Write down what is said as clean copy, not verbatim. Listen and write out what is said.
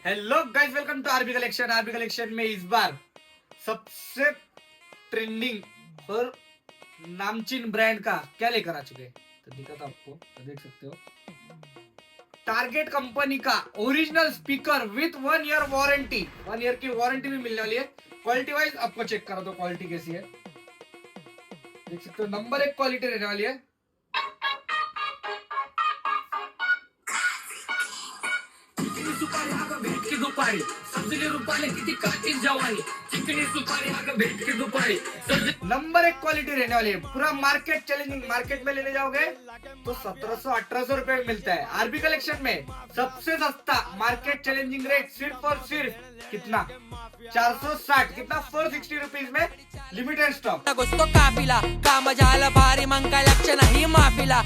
Hello guys, welcome to RB collection. RB collection में इस बार सबसे ट्रेंडिंग और नामचीन ब्रांड का क्या लेकर आ चुके हैं, तो दिखाता हूं आपको, तो देख सकते हो। टारगेट कंपनी का original speaker with 1 year warranty, 1 year की वारंटी भी मिलने वाली है। क्वालिटी वाइज आपको चेक करा दो, क्वालिटी कैसी है देख सकते हो। नंबर 1 क्वालिटी रहने वाली है। सुपारी अगं भेटकी दुपारी सबसिडी रुपाले किती काची जवानी चिकनी सुपारी अगं भेटकी दुपारी नंबर 1 क्वालिटी रहने वाली है। पूरा मार्केट चैलेंजिंग, मार्केट में लेने जाओगे तो 1700-1800 रुपए में मिलता है। आरबी कलेक्शन में सबसे सस्ता मार्केट चैलेंजिंग रेट सिर्फ और सिर्फ कितना 460, कितना 460 रुपीज में लिमिटेड स्टॉक। काफिला काम झालं भारी मग काय लक्ष नाही माफिला।